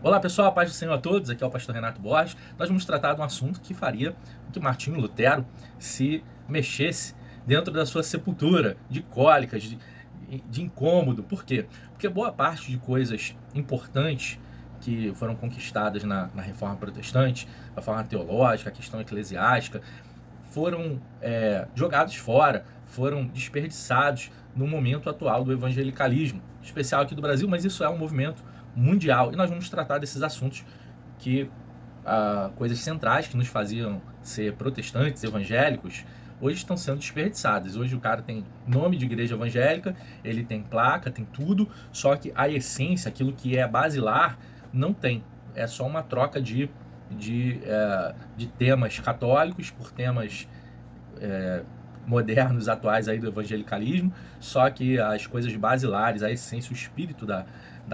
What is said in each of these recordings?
Olá pessoal, a paz do Senhor a todos, aqui é o pastor Renato Borges. Nós vamos tratar de um assunto que faria com que Martinho Lutero se mexesse dentro da sua sepultura, de cólicas, de incômodo. Por quê? Porque boa parte de coisas importantes que foram conquistadas na Reforma Protestante, a reforma teológica, a questão eclesiástica, foram jogados fora, foram desperdiçados no momento atual do evangelicalismo, especial aqui do Brasil, mas isso é um movimento mundial. E nós vamos tratar desses assuntos que, coisas centrais que nos faziam ser protestantes, evangélicos, hoje estão sendo desperdiçadas. Hoje o cara tem nome de igreja evangélica, ele tem placa, tem tudo, só que a essência, aquilo que é basilar, não tem. É só uma troca de temas católicos por temas modernos, atuais aí do evangelicalismo, só que as coisas basilares, a essência, o espírito da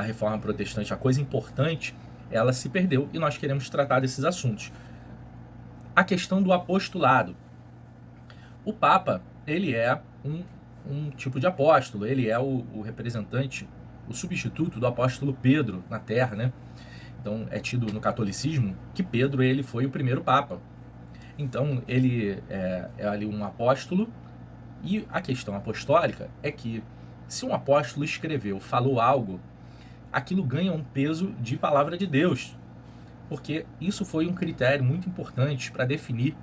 reforma protestante, a coisa importante, ela se perdeu e nós queremos tratar desses assuntos. A questão do apostolado. O Papa, ele é um tipo de apóstolo, ele é o representante, o substituto do apóstolo Pedro na Terra, né? Então é tido no catolicismo que Pedro ele foi o primeiro Papa. Então ele é ali um apóstolo, e a questão apostólica é que se um apóstolo escreveu, falou algo, aquilo ganha um peso de palavra de Deus, porque isso foi um critério muito importante para definir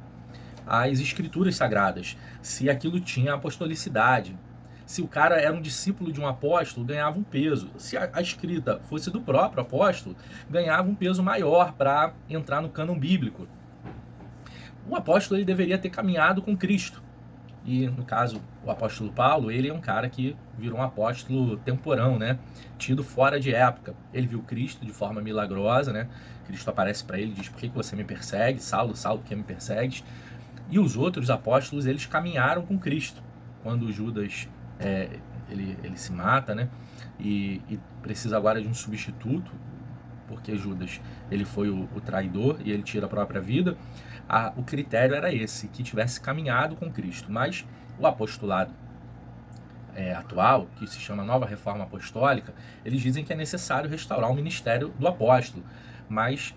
as escrituras sagradas, se aquilo tinha apostolicidade. Se o cara era um discípulo de um apóstolo, ganhava um peso. Se a escrita fosse do próprio apóstolo, ganhava um peso maior para entrar no cânon bíblico. O apóstolo ele deveria ter caminhado com Cristo. E, no caso, o apóstolo Paulo, ele é um cara que virou um apóstolo temporão, né? Tido fora de época. Ele viu Cristo de forma milagrosa, né? Cristo aparece para ele e diz: por que você me persegue? Saulo, Saulo, por que me persegues? E os outros apóstolos, eles caminharam com Cristo. Quando Judas, ele se mata, né? E precisa agora de um substituto, porque Judas ele foi o traidor e ele tira a própria vida. O critério era esse, que tivesse caminhado com Cristo. Mas o apostolado atual, que se chama Nova Reforma Apostólica, eles dizem que é necessário restaurar o ministério do apóstolo. Mas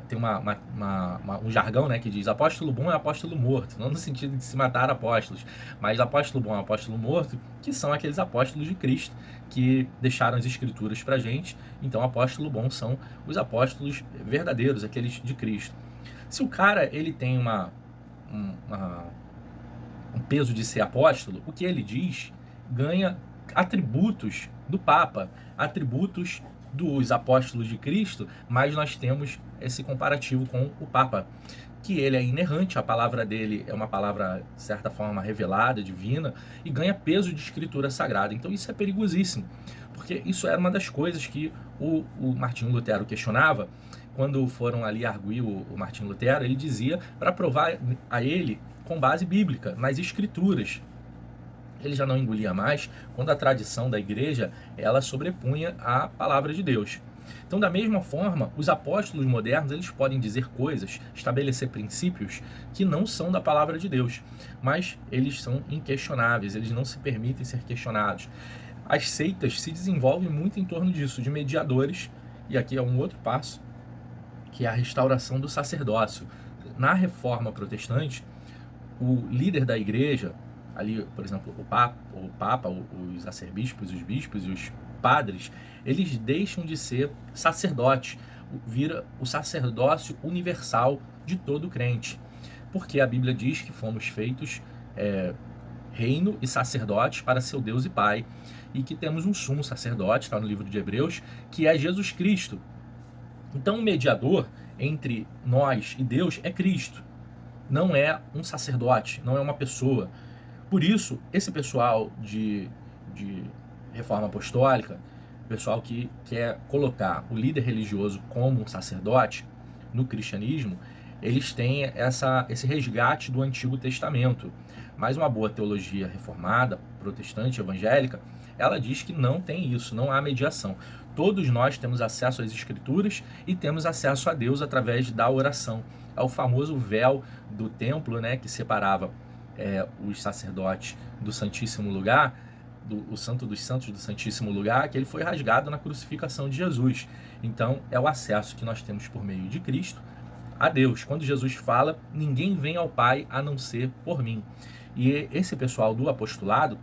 tem um jargão, né, que diz: apóstolo bom é apóstolo morto, não no sentido de se matar apóstolos, mas apóstolo bom é apóstolo morto, que são aqueles apóstolos de Cristo que deixaram as escrituras para gente. Então apóstolo bom são os apóstolos verdadeiros, aqueles de Cristo. Se o cara ele tem um peso de ser apóstolo, o que ele diz ganha atributos do Papa, atributos dos apóstolos de Cristo, mas nós temos esse comparativo com o Papa, que ele é inerrante, a palavra dele é uma palavra, de certa forma, revelada, divina, e ganha peso de escritura sagrada. Então isso é perigosíssimo, porque isso era uma das coisas que o Martinho Lutero questionava. Quando foram ali arguir o Martinho Lutero, ele dizia para provar a ele com base bíblica, nas escrituras. Ele já não engolia mais quando a tradição da igreja ela sobrepunha a palavra de Deus. Então, da mesma forma, os apóstolos modernos eles podem dizer coisas, estabelecer princípios que não são da palavra de Deus, mas eles são inquestionáveis, eles não se permitem ser questionados. As seitas se desenvolvem muito em torno disso, de mediadores, e aqui é um outro passo, que é a restauração do sacerdócio. Na Reforma Protestante, o líder da igreja, ali, por exemplo, o Papa, os arcebispos, os bispos e os padres, eles deixam de ser sacerdotes, vira o sacerdócio universal de todo crente. Porque a Bíblia diz que fomos feitos reino e sacerdotes para seu Deus e Pai, e que temos um sumo sacerdote, está no livro de Hebreus, que é Jesus Cristo. Então o mediador entre nós e Deus é Cristo, não é um sacerdote, não é uma pessoa. Por isso, esse pessoal de reforma apostólica, pessoal que quer colocar o líder religioso como um sacerdote no cristianismo, eles têm esse resgate do Antigo Testamento. Mas uma boa teologia reformada, protestante, evangélica, ela diz que não tem isso, não há mediação. Todos nós temos acesso às escrituras e temos acesso a Deus através da oração. É o famoso véu do templo, né, que separava os sacerdotes do Santíssimo Lugar, o Santo dos Santos, do Santíssimo Lugar, que ele foi rasgado na crucificação de Jesus. Então, é o acesso que nós temos por meio de Cristo a Deus. Quando Jesus fala, ninguém vem ao Pai a não ser por mim. E esse pessoal do apostolado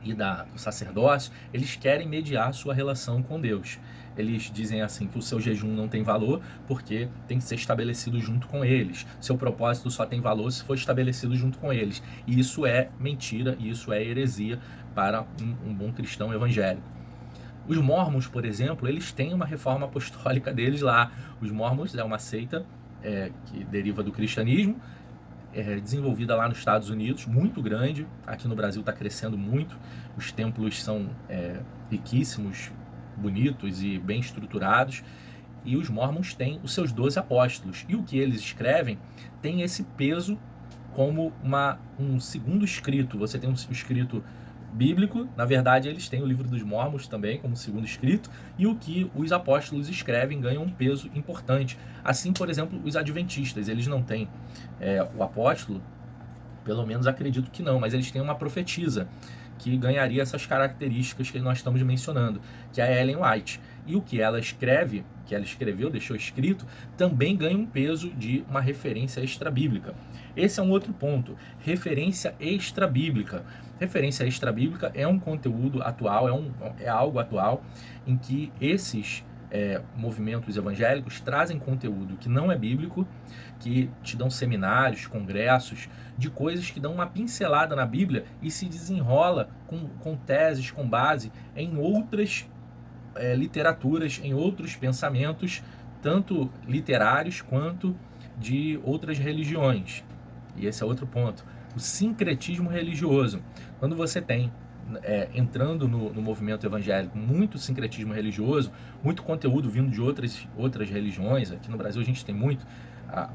e do sacerdócio, eles querem mediar sua relação com Deus. Eles dizem assim que o seu jejum não tem valor porque tem que ser estabelecido junto com eles. Seu propósito só tem valor se for estabelecido junto com eles. E isso é mentira, e isso é heresia para um bom cristão evangélico. Os mormons, por exemplo, eles têm uma reforma apostólica deles lá. Os mormons é uma seita que deriva do cristianismo, desenvolvida lá nos Estados Unidos, muito grande. Aqui no Brasil está crescendo muito. Os templos são riquíssimos, bonitos e bem estruturados. E os mormons têm os seus 12 apóstolos. E o que eles escrevem tem esse peso como um segundo escrito. Você tem um escrito bíblico, na verdade eles têm o livro dos Mormons também como segundo escrito, e o que os apóstolos escrevem ganha um peso importante. Assim, por exemplo, os adventistas, eles não têm o apóstolo, pelo menos acredito que não, mas eles têm uma profetisa que ganharia essas características que nós estamos mencionando, que é a Ellen White. E o que ela escreve, que ela escreveu, deixou escrito, também ganha um peso de uma referência extrabíblica. Esse é um outro ponto, referência extrabíblica. Referência extrabíblica é um conteúdo atual, é algo atual em que esses movimentos evangélicos trazem conteúdo que não é bíblico, que te dão seminários, congressos, de coisas que dão uma pincelada na Bíblia e se desenrola com teses, com base em outras literaturas, em outros pensamentos, tanto literários quanto de outras religiões. E esse é outro ponto, o sincretismo religioso. Quando você tem, entrando no movimento evangélico, muito sincretismo religioso, muito conteúdo vindo de outras religiões. Aqui no Brasil a gente tem muito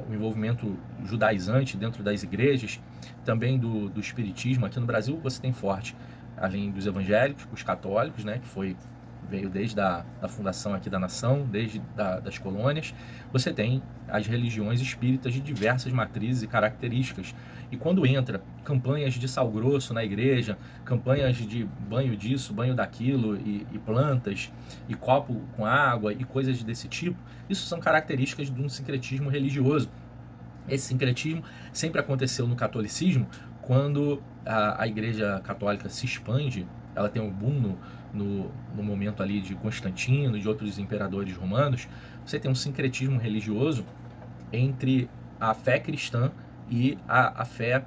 o envolvimento judaizante dentro das igrejas, também do espiritismo. Aqui no Brasil você tem forte, além dos evangélicos, os católicos, né, que veio desde a fundação aqui da nação, desde das colônias. Você tem as religiões espíritas de diversas matrizes e características. E quando entra campanhas de sal grosso na igreja, campanhas de banho disso, banho daquilo, e plantas, e copo com água, e coisas desse tipo, isso são características de um sincretismo religioso. Esse sincretismo sempre aconteceu no catolicismo, quando a igreja católica se expande. Ela tem um boom no momento ali de Constantino, de outros imperadores romanos. Você tem um sincretismo religioso entre a fé cristã e a fé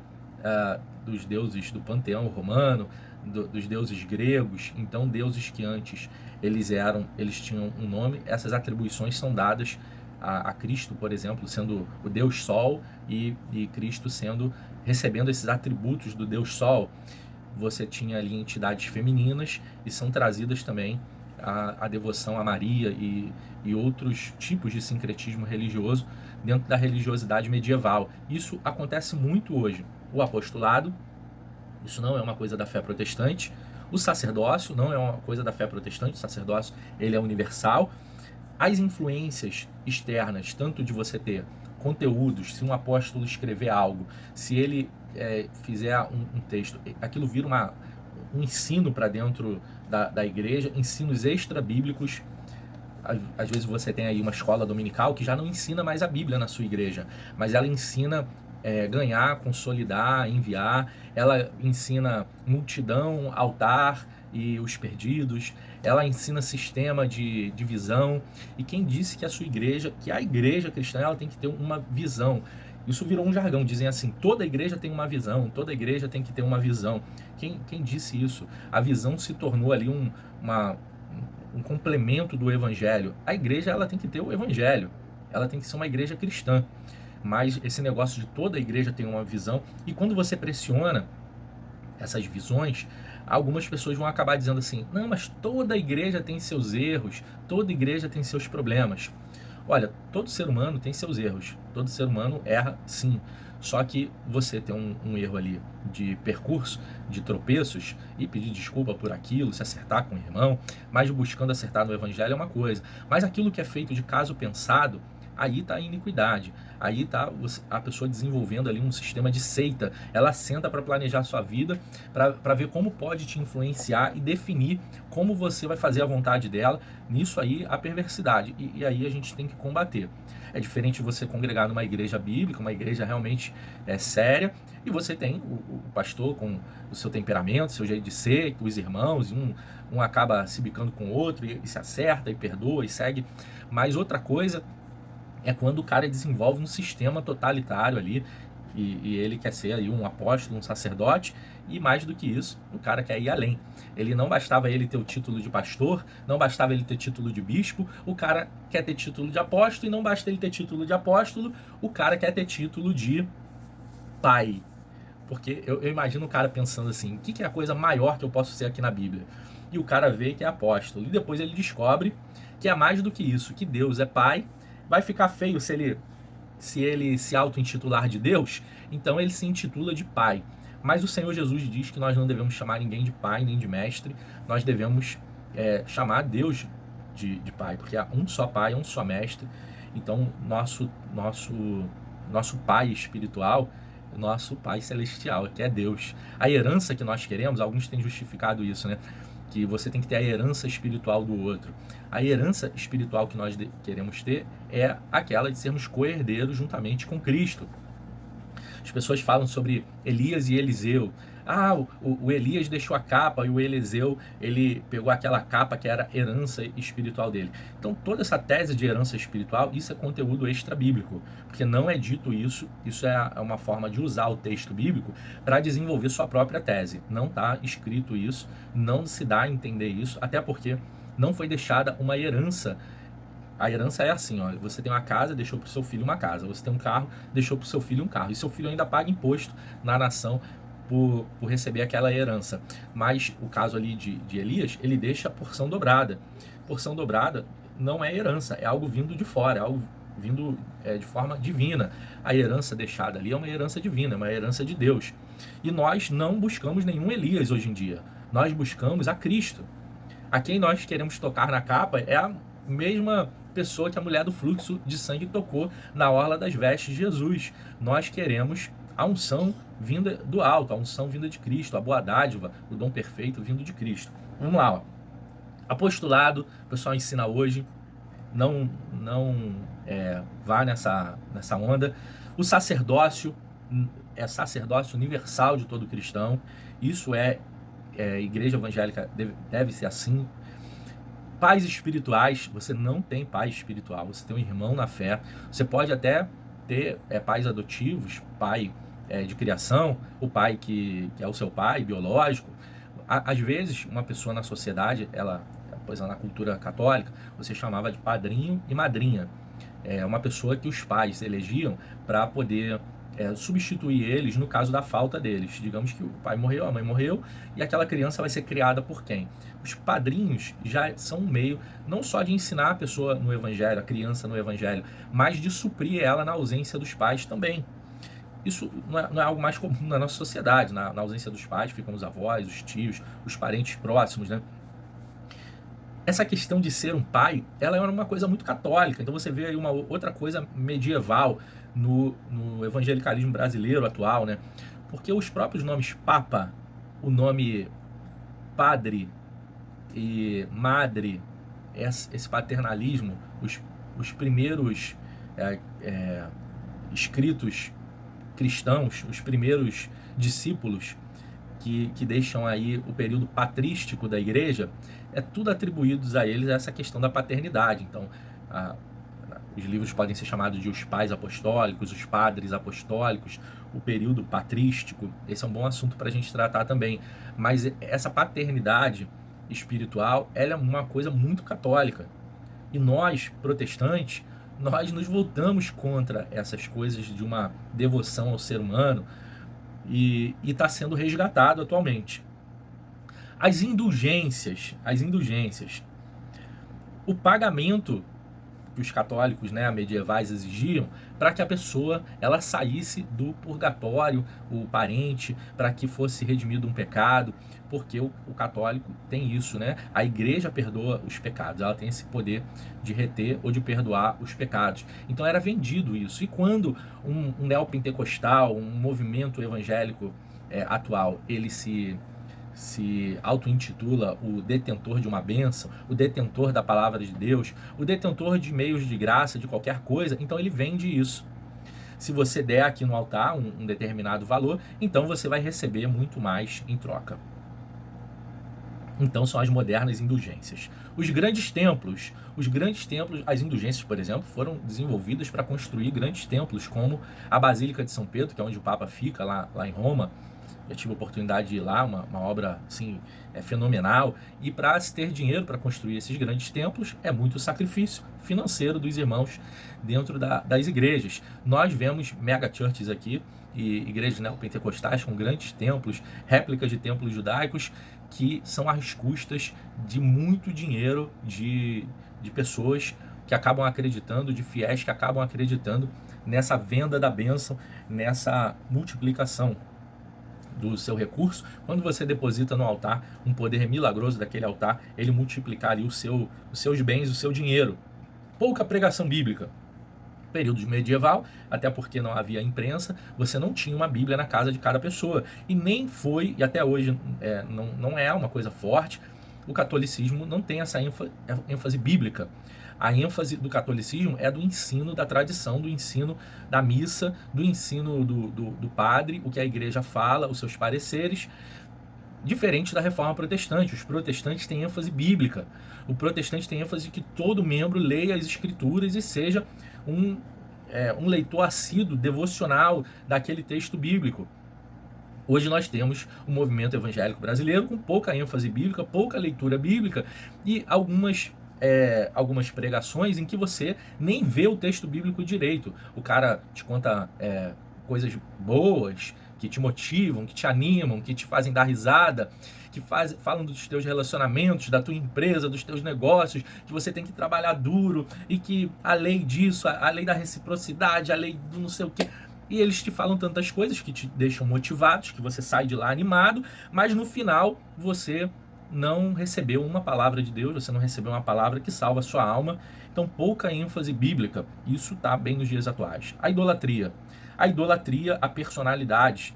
dos deuses do panteão romano, dos deuses gregos. Então, deuses que antes eles tinham um nome, essas atribuições são dadas a Cristo, por exemplo, sendo o Deus Sol, e Cristo recebendo esses atributos do Deus Sol. Você tinha ali entidades femininas, e são trazidas também a devoção a Maria e outros tipos de sincretismo religioso dentro da religiosidade medieval. Isso acontece muito hoje. O apostolado, isso não é uma coisa da fé protestante. O sacerdócio não é uma coisa da fé protestante. O sacerdócio, ele é universal. As influências externas, tanto de você ter conteúdos, se um apóstolo escrever algo, se ele fizer um texto, aquilo vira um ensino para dentro da igreja, ensinos extra-bíblicos. Às vezes você tem aí uma escola dominical que já não ensina mais a Bíblia na sua igreja, mas ela ensina ganhar, consolidar, enviar. Ela ensina multidão, altar e os perdidos. Ela ensina sistema de visão. E quem disse que a igreja cristã, ela tem que ter uma visão? Isso virou um jargão. Dizem assim: toda igreja tem uma visão, toda igreja tem que ter uma visão. Quem disse isso? A visão se tornou ali um complemento do evangelho. A igreja, ela tem que ter o evangelho, ela tem que ser uma igreja cristã. Mas esse negócio de toda a igreja tem uma visão, e quando você pressiona essas visões, algumas pessoas vão acabar dizendo assim: não, mas toda igreja tem seus erros, toda igreja tem seus problemas. Olha, todo ser humano tem seus erros, todo ser humano erra sim, só que você tem um erro ali de percurso, de tropeços, e pedir desculpa por aquilo, se acertar com o irmão, mas buscando acertar no evangelho é uma coisa. Mas aquilo que é feito de caso pensado, aí está a iniquidade. Aí está a pessoa desenvolvendo ali um sistema de seita. Ela senta para planejar a sua vida, para ver como pode te influenciar e definir como você vai fazer a vontade dela. Nisso aí, a perversidade. E aí a gente tem que combater. É diferente de você congregar numa igreja bíblica, uma igreja realmente séria, e você tem o pastor com o seu temperamento, seu jeito de ser, os irmãos, um acaba se bicando com o outro e se acerta e perdoa e segue. Mas outra coisa é quando o cara desenvolve um sistema totalitário ali e ele quer ser aí um apóstolo, um sacerdote, e mais do que isso, o cara quer ir além. Ele não bastava ele ter o título de pastor, não bastava ele ter título de bispo, o cara quer ter título de apóstolo, e não basta ele ter título de apóstolo, o cara quer ter título de pai. Porque eu imagino o cara pensando assim, o que é a coisa maior que eu posso ser aqui na Bíblia? E o cara vê que é apóstolo, e depois ele descobre que é mais do que isso, que Deus é pai. Vai ficar feio se ele se auto-intitular de Deus, então ele se intitula de pai. Mas o Senhor Jesus diz que nós não devemos chamar ninguém de pai nem de mestre, nós devemos chamar Deus de pai, porque há um só pai, um só mestre. Então nosso pai espiritual, nosso pai celestial, que é Deus. A herança que nós queremos, alguns têm justificado isso, né? Que você tem que ter a herança espiritual do outro. A herança espiritual que nós queremos ter é aquela de sermos co-herdeiros juntamente com Cristo. As pessoas falam sobre Elias e Eliseu. Ah, o Elias deixou a capa e o Eliseu, ele pegou aquela capa que era herança espiritual dele. Então toda essa tese de herança espiritual, isso é conteúdo extra-bíblico, porque não é dito isso, isso é uma forma de usar o texto bíblico para desenvolver sua própria tese. Não está escrito isso, não se dá a entender isso, até porque não foi deixada uma herança. A herança é assim, ó, você tem uma casa, deixou para o seu filho uma casa. Você tem um carro, deixou para o seu filho um carro. E seu filho ainda paga imposto na nação por receber aquela herança. Mas o caso ali de Elias, ele deixa a porção dobrada. Porção dobrada não é herança, é algo vindo de fora, é algo vindo de forma divina. A herança deixada ali é uma herança divina, é uma herança de Deus. E nós não buscamos nenhum Elias hoje em dia. Nós buscamos a Cristo. A quem nós queremos tocar na capa é a mesma pessoa que a mulher do fluxo de sangue tocou na orla das vestes de Jesus. Nós queremos a unção vinda do alto, a unção vinda de Cristo, a boa dádiva, o dom perfeito vindo de Cristo. Vamos lá, ó. Apostolado, o pessoal ensina hoje, não vá nessa onda. O sacerdócio é sacerdócio universal de todo cristão. Isso igreja evangélica deve ser assim. Pais espirituais, você não tem pai espiritual, você tem um irmão na fé. Você pode até ter pais adotivos, pai de criação, o pai que é o seu pai biológico. Às vezes, uma pessoa na sociedade, pois na cultura católica, você chamava de padrinho e madrinha. É uma pessoa que os pais elegiam para poder substituir eles no caso da falta deles. Digamos que o pai morreu, a mãe morreu, e aquela criança vai ser criada por quem? Os padrinhos já são um meio, não só de ensinar a pessoa no evangelho, a criança no evangelho, mas de suprir ela na ausência dos pais também. Isso não é algo mais comum na nossa sociedade. Na ausência dos pais ficam os avós, os tios, os parentes próximos, né? Essa questão de ser um pai, ela é uma coisa muito católica. Então você vê aí uma outra coisa medieval no evangelicalismo brasileiro atual, né? Porque os próprios nomes Papa, o nome Padre e Madre, esse paternalismo, os primeiros escritos cristãos, os primeiros discípulos que deixam aí o período patrístico da igreja, tudo atribuídos a eles a essa questão da paternidade. Então, os livros podem ser chamados de os pais apostólicos, os padres apostólicos, o período patrístico. Esse é um bom assunto para a gente tratar também. Mas essa paternidade espiritual, ela é uma coisa muito católica. E nós, protestantes, nós nos voltamos contra essas coisas de uma devoção ao ser humano, e está sendo resgatado atualmente. As indulgências, o pagamento que os católicos, né, medievais exigiam, para que a pessoa ela saísse do purgatório, o parente, para que fosse redimido um pecado, porque o católico tem isso, né? A igreja perdoa os pecados, ela tem esse poder de reter ou de perdoar os pecados. Então era vendido isso. E quando um neopentecostal, um movimento evangélico atual, ele se auto-intitula o detentor de uma bênção, o detentor da palavra de Deus, o detentor de meios de graça, de qualquer coisa, então ele vende isso. Se você der aqui no altar um determinado valor, então você vai receber muito mais em troca. Então são as modernas indulgências. Os grandes templos, as indulgências, por exemplo, foram desenvolvidas para construir grandes templos, como a Basílica de São Pedro, que é onde o Papa fica, lá em Roma. Eu tive a oportunidade de ir lá, uma obra assim, fenomenal. E para se ter dinheiro para construir esses grandes templos, é muito sacrifício financeiro dos irmãos dentro das igrejas. Nós vemos mega churches aqui, e igrejas neopentecostais com grandes templos, réplicas de templos judaicos, que são às custas de muito dinheiro de pessoas que acabam acreditando, de fiéis que acabam acreditando nessa venda da bênção, nessa multiplicação do seu recurso. Quando você deposita no altar um poder milagroso daquele altar, ele multiplicaria os seus bens, o seu dinheiro. Pouca pregação bíblica. Período medieval, até porque não havia imprensa, você não tinha uma Bíblia na casa de cada pessoa. E nem foi, e até hoje não é uma coisa forte, o catolicismo não tem essa ênfase bíblica. A ênfase do catolicismo é do ensino da tradição, do ensino da missa, do ensino do padre, o que a igreja fala, os seus pareceres, diferente da reforma protestante. Os protestantes têm ênfase bíblica. O protestante tem ênfase de que todo membro leia as escrituras e seja um leitor assíduo, devocional daquele texto bíblico. Hoje nós temos um movimento evangélico brasileiro com pouca ênfase bíblica, pouca leitura bíblica e algumas pregações em que você nem vê o texto bíblico direito. O cara te conta coisas boas, que te motivam, que te animam, que te fazem dar risada, que falam dos teus relacionamentos, da tua empresa, dos teus negócios, que você tem que trabalhar duro e que a lei disso, a lei da reciprocidade, a lei do não sei o quê. E eles te falam tantas coisas que te deixam motivados, que você sai de lá animado, mas no final você não recebeu uma palavra de Deus, você não recebeu uma palavra que salva a sua alma. Então, pouca ênfase bíblica. Isso está bem nos dias atuais. A idolatria, a personalidades.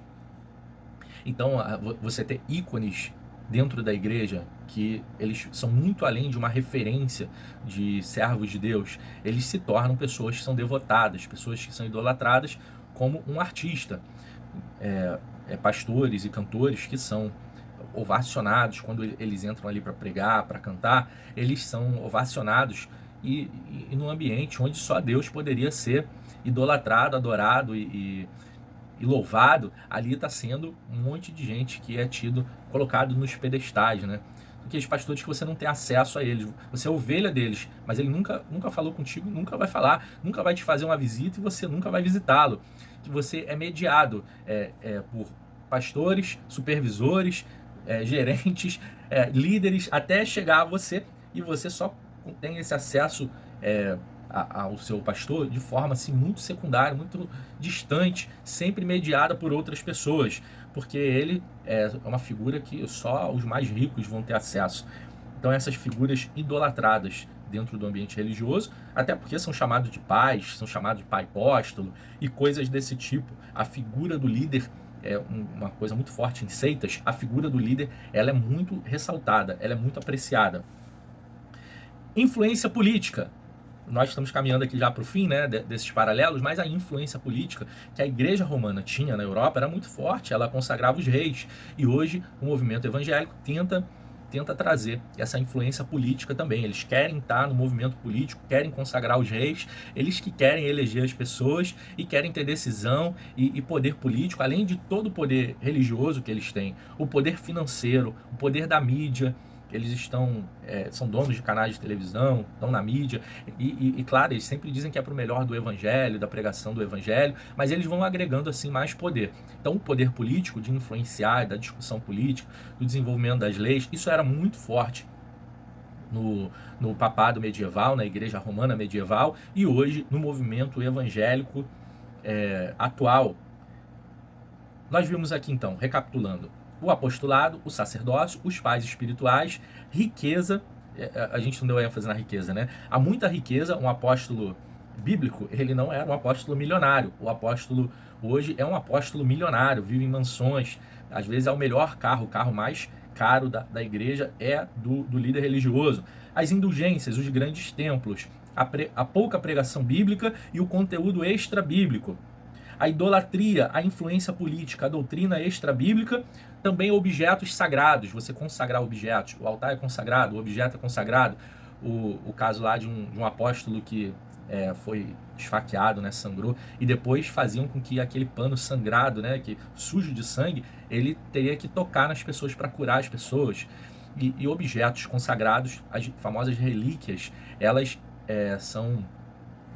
Então, você ter ícones dentro da igreja que eles são muito além de uma referência de servos de Deus. Eles se tornam pessoas que são devotadas, pessoas que são idolatradas como um artista. Pastores e cantores que são ovacionados quando eles entram ali para pregar, para cantar, eles são ovacionados e num ambiente onde só Deus poderia ser idolatrado, adorado e louvado, ali está sendo um monte de gente que é colocado nos pedestais, né? Aqueles pastores que você não tem acesso a eles, você é ovelha deles, mas ele nunca falou contigo, nunca vai falar, nunca vai te fazer uma visita e você nunca vai visitá-lo. Que você é mediado por pastores, supervisores, gerentes, líderes, até chegar a você, e você só tem esse acesso ao seu pastor de forma assim, muito secundária, muito distante, sempre mediada por outras pessoas, porque ele é uma figura que só os mais ricos vão ter acesso. Então essas figuras idolatradas dentro do ambiente religioso, até porque são chamados de pais, são chamados de pai apóstolo e coisas desse tipo. A figura do líder é uma coisa muito forte em seitas. A figura do líder, ela é muito ressaltada, ela é muito apreciada. Influência política. Nós estamos caminhando aqui já para o fim, né, desses paralelos, mas a influência política que a Igreja Romana tinha na Europa era muito forte, ela consagrava os reis. E hoje o movimento evangélico tenta trazer essa influência política também. Eles querem estar no movimento político, querem consagrar os reis, eles que querem eleger as pessoas e querem ter decisão e poder político, além de todo o poder religioso que eles têm, o poder financeiro, o poder da mídia. Eles são donos de canais de televisão, estão na mídia, e claro, eles sempre dizem que é para o melhor do evangelho, da pregação do evangelho, mas eles vão agregando assim mais poder. Então o poder político de influenciar, da discussão política, do desenvolvimento das leis, isso era muito forte no papado medieval, na Igreja Romana medieval, e hoje no movimento evangélico atual. Nós vimos aqui então, recapitulando, o apostolado, o sacerdócio, os pais espirituais, riqueza. A gente não deu ênfase na riqueza, né? Há muita riqueza. Um apóstolo bíblico, ele não era um apóstolo milionário. O apóstolo hoje é um apóstolo milionário, vive em mansões, às vezes é o melhor carro, o carro mais caro da igreja é do líder religioso. As indulgências, os grandes templos, a pouca pregação bíblica e o conteúdo extra-bíblico. A idolatria, a influência política, a doutrina extra-bíblica, também objetos sagrados, você consagrar objetos, o altar é consagrado, o objeto é consagrado. O caso lá de um apóstolo que foi esfaqueado, né, sangrou, e depois faziam com que aquele pano sangrado, né, que sujo de sangue, ele teria que tocar nas pessoas para curar as pessoas. E objetos consagrados, as famosas relíquias, elas são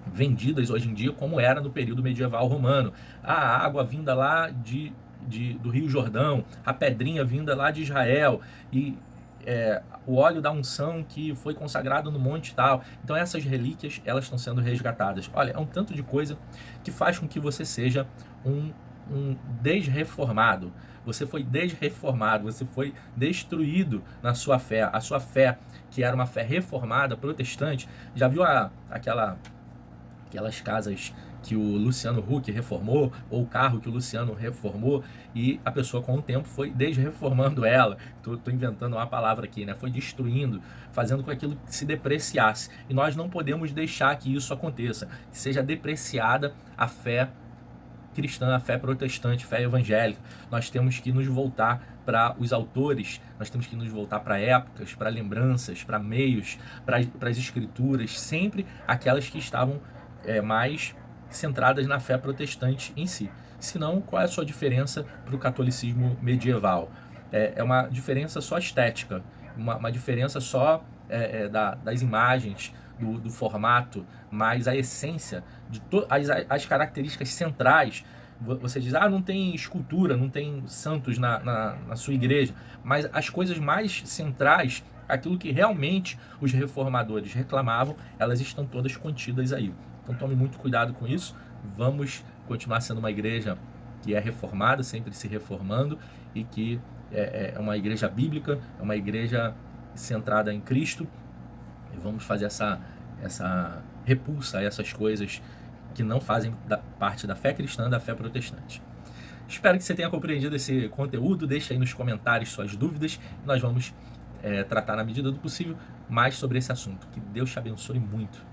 vendidas hoje em dia como era no período medieval romano. A água vinda lá do Rio Jordão, a pedrinha vinda lá de Israel, e o óleo da unção que foi consagrado no monte tal. Então essas relíquias, elas estão sendo resgatadas. Olha, é um tanto de coisa que faz com que você seja um desreformado. Você foi desreformado, você foi destruído na sua fé. A sua fé, que era uma fé reformada, protestante, já viu aquelas casas que o Luciano Huck reformou, ou o carro que o Luciano reformou, e a pessoa com o tempo foi desreformando ela. Tô inventando uma palavra aqui, né? Foi destruindo, fazendo com que aquilo se depreciasse. E nós não podemos deixar que isso aconteça, que seja depreciada a fé cristã, a fé protestante, a fé evangélica. Nós temos que nos voltar para os autores, nós temos que nos voltar para épocas, para lembranças, para meios, para as escrituras, sempre aquelas que estavam mais centradas na fé protestante em si. Senão, qual é a sua diferença para o catolicismo medieval? É uma diferença só estética, uma diferença só das imagens, do formato, mas a essência, as características centrais. Você diz, não tem escultura, não tem santos na sua igreja, mas as coisas mais centrais, aquilo que realmente os reformadores reclamavam, elas estão todas contidas aí. Então tome muito cuidado com isso. Vamos continuar sendo uma igreja que é reformada, sempre se reformando, e que é uma igreja bíblica, é uma igreja centrada em Cristo. E vamos fazer essa repulsa a essas coisas que não fazem parte da fé cristã, da fé protestante. Espero que você tenha compreendido esse conteúdo. Deixe aí nos comentários suas dúvidas. Nós vamos tratar, na medida do possível, mais sobre esse assunto. Que Deus te abençoe muito.